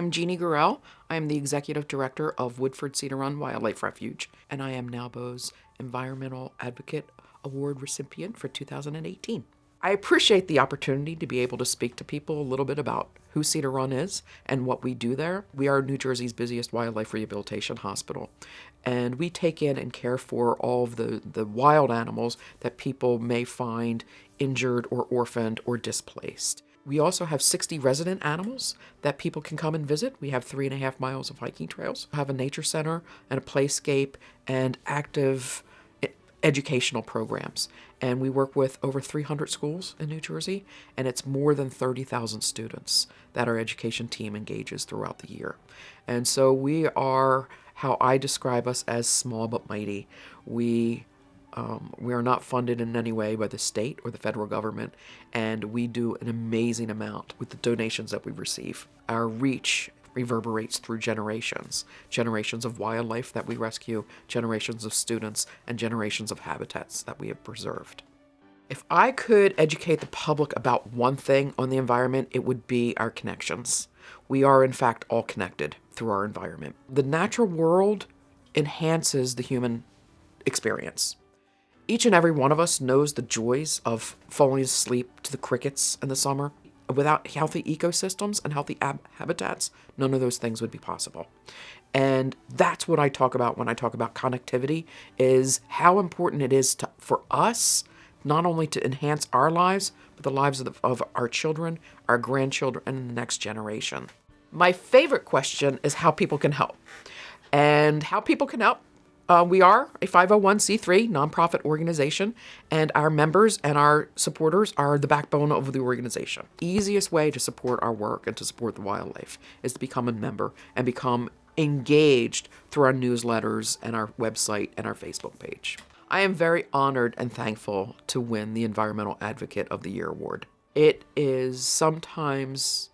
I'm Jeanne Gurel. I am the Executive Director of Woodford Cedar Run Wildlife Refuge, and I am NALBO's Environmental Advocate Award recipient for 2018. I appreciate the opportunity to be able to speak to people a little bit about who Cedar Run is and what we do there. We are New Jersey's busiest wildlife rehabilitation hospital, and we take in and care for all of the wild animals that people may find injured or orphaned or displaced. We also have 60 resident animals that people can come and visit. We have 3.5 miles of hiking trails. We have a nature center and a playscape and active educational programs. And we work with over 300 schools in New Jersey, and it's more than 30,000 students that our education team engages throughout the year. And so we are how I describe us as small but mighty. We are not funded in any way by the state or the federal government, and we do an amazing amount with the donations that we receive. Our reach reverberates through generations of wildlife that we rescue, generations of students, and generations of habitats that we have preserved. If I could educate the public about one thing on the environment, it would be our connections. We are, in fact, all connected through our environment. The natural world enhances the human experience. Each and every one of us knows the joys of falling asleep to the crickets in the summer. Without healthy ecosystems and healthy habitats, none of those things would be possible. And that's what I talk about when I talk about connectivity, is how important it is for us not only to enhance our lives, but the lives of our children, our grandchildren, and the next generation. My favorite question is how people can help. And how people can help. We are a 501c3 nonprofit organization, and our members and our supporters are the backbone of the organization. The easiest way to support our work and to support the wildlife is to become a member and become engaged through our newsletters and our website and our Facebook page. I am very honored and thankful to win the Environmental Advocate of the Year award. It is sometimes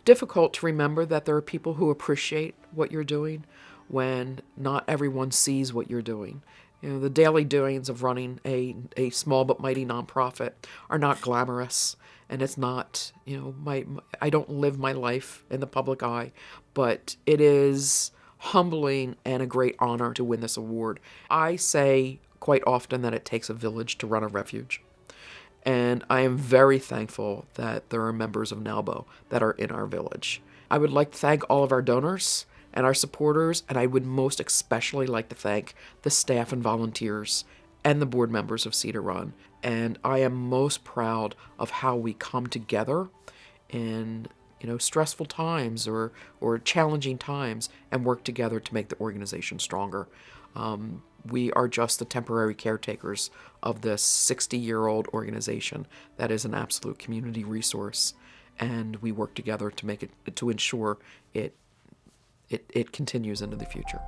difficult to remember that there are people who appreciate what you're doing when not everyone sees what you're doing. You know, the daily doings of running a small but mighty nonprofit are not glamorous, and it's not, I don't live my life in the public eye, but it is humbling and a great honor to win this award. I say quite often that it takes a village to run a refuge. And I am very thankful that there are members of NALBO that are in our village. I would like to thank all of our donors and our supporters, and I would most especially like to thank the staff and volunteers and the board members of Cedar Run. And I am most proud of how we come together in stressful times or challenging times and work together to make the organization stronger. We are just the temporary caretakers of this 60-year-old organization that is an absolute community resource, and we work together to ensure it continues into the future.